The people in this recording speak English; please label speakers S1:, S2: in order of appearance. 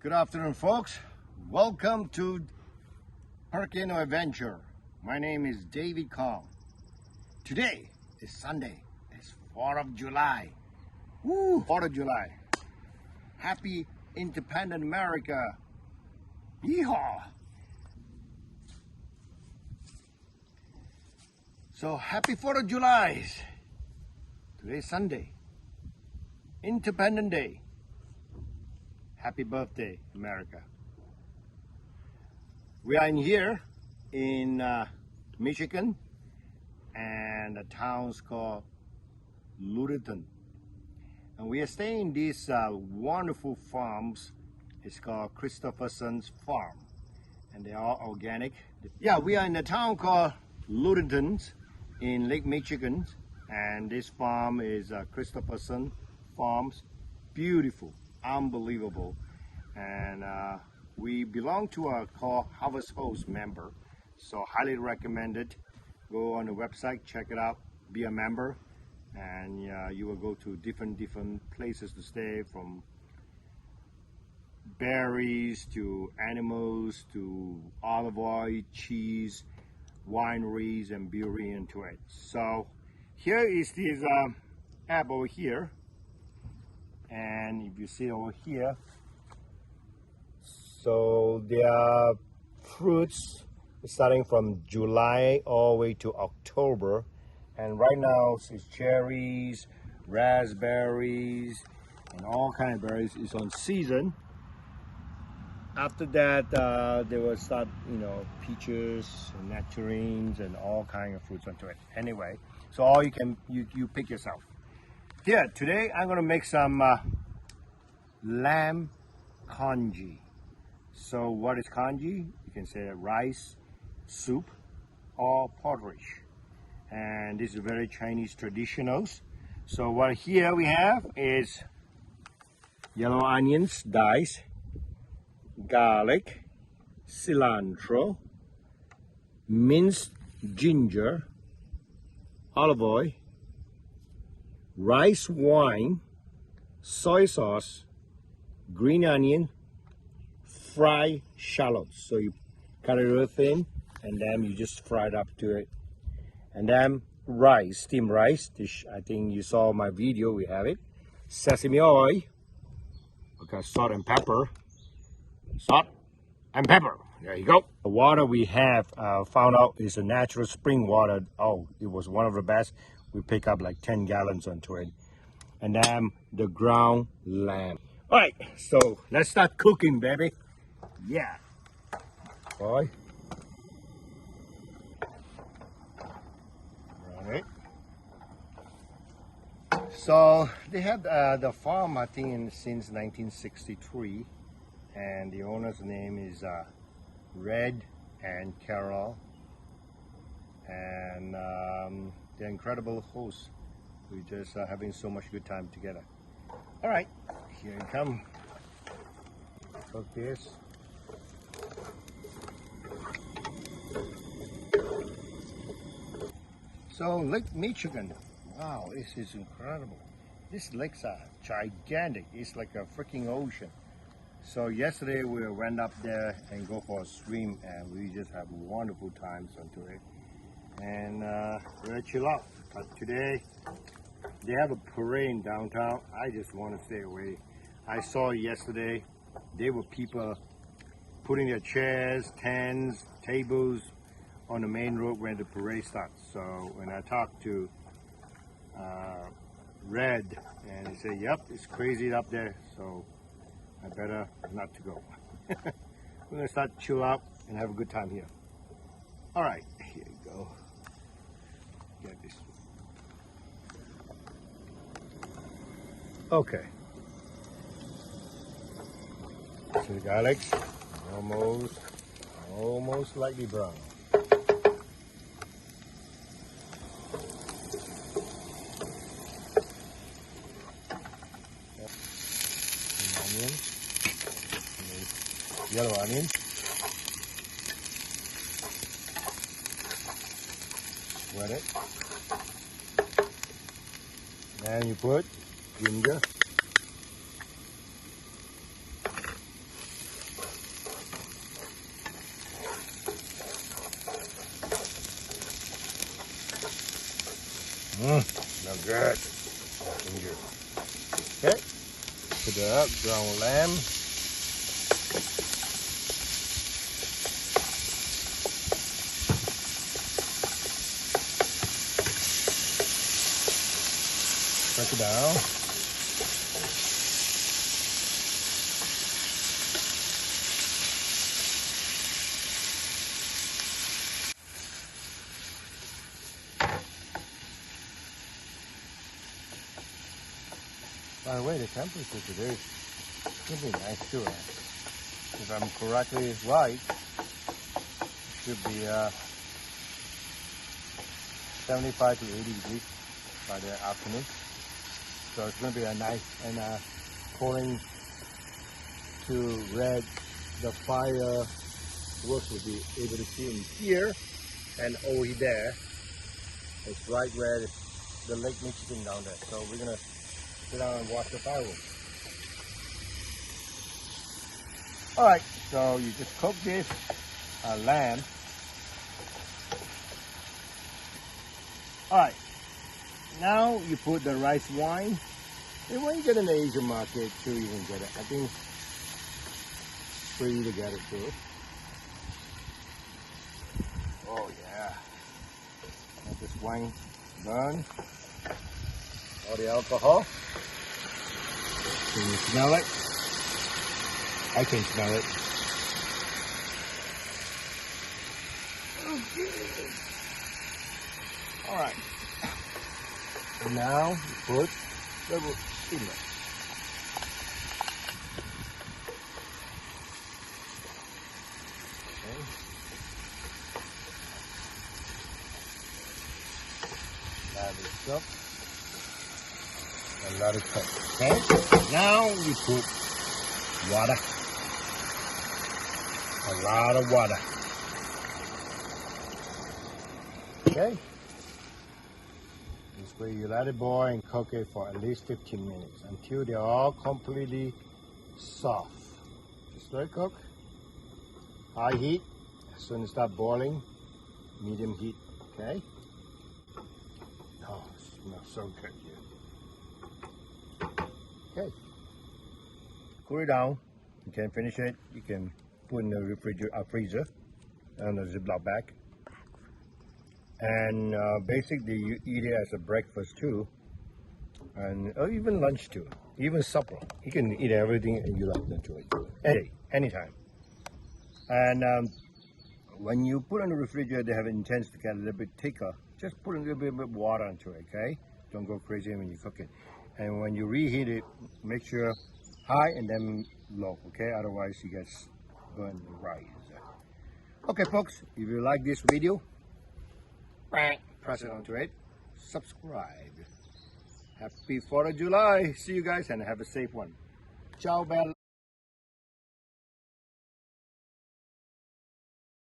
S1: Good afternoon, folks. Welcome to Hurricane Adventure. My name is David Kong. Today is Sunday. It's 4th of July. Woo! 4th of July. Happy Independent America. Yeehaw! So happy 4th of July. Today's Sunday. Independent Day. Happy birthday, America. We are in here in Michigan, and the town's called Littleton. And we are staying in these wonderful farms. It's called Christopherson's Farm, and they are organic. Yeah, we are in a town called Littleton in Lake Michigan, and this farm is Christopherson Farms. Beautiful. Unbelievable. And we belong to a called Harvest Host member, so highly recommended. Go on the website, check it out, be a member, and you will go to different places to stay, from berries to animals to olive oil, cheese, wineries, and brewery into it. So here is this app over here. And if you see over here, so there are fruits starting from July all the way to October. And right now it's cherries, raspberries, and all kind of berries is on season. After that, they will start, peaches and nectarines and all kind of fruits onto it. Anyway, so all you pick yourself. Here, today I'm going to make some lamb congee. So what is congee? You can say rice, soup, or porridge. And this is very Chinese traditionals. So what here we have is yellow onions diced, garlic, cilantro, minced ginger, olive oil, rice wine, soy sauce, green onion, fried shallots. So you cut it real thin, and then you just fry it up to it. And then rice, steamed rice. This, I think you saw my video, we have it. Sesame oil. Okay, salt and pepper. Salt and pepper. There you go. The water we have found out is a natural spring water. Oh, it was one of the best. We pick up like 10 gallons onto it. And then the ground lamb. All right, so let's start cooking, baby. Yeah. Boy. Right. So they had the farm, I think, since 1963. And the owner's name is Red and Carol. And they're incredible hosts. We're just having so much good time together. All right, here you come. Cook this. So Lake Michigan, wow, this is incredible. These lakes are gigantic. It's like a freaking ocean. So yesterday we went up there and go for a swim, and we just have wonderful times onto it. And we're chill out. But today they have a parade in downtown. I just want to stay away. I saw yesterday there were people putting their chairs, tents, tables on the main road where the parade starts. So when I talked to Red, and he said, yep, it's crazy up there, so I better not to go. We're gonna start to chill out and have a good time here. All right, here you go. Get this. Okay. So the garlic almost lightly brown. Onion, yellow onion. Sweat it. Then you put ginger, Smell good. Okay, put the ground lamb. Break it down. By the way, the temperature today is going to be nice too. If I'm correctly right, it should be 75 to 80 degrees by the afternoon. So it's going to be a nice and according to red, the fireworks will be able to see in here and over there. It's right where the Lake Michigan down there. So we're going to sit down and watch the fireworks. All right, so you just cook this lamb. All right, now you put the rice wine. And when you get in the Asian market too, you can get it. I think it's free to get it too. Oh yeah. Let this wine burn. All the alcohol. Can you smell it? I can smell it. Okay. All right. And now you put the steamer. Okay. That is up. And let it cook. Okay. Now you put water. A lot of water. Okay. This way you let it boil and cook it for at least 15 minutes until they're all completely soft. Just let it cook. High heat. As soon as it starts boiling, medium heat. Okay. Oh, it smells so good here. Okay. Cool it down. You can finish it. You can put in the refrigerator, freezer, and a Ziploc bag. And basically, you eat it as a breakfast too, and or even lunch too, even supper. You can eat everything you like into it, anytime. And when you put in the refrigerator, they have an intents to get a little bit thicker. Just put a little bit of water into it, okay? Don't go crazy when you cook it. And when you reheat it, make sure high and then low, okay? Otherwise, you get burned right. Okay, folks, if you like this video, press it onto it. Subscribe. Happy 4th of July. See you guys and have a safe one. Ciao, Bella.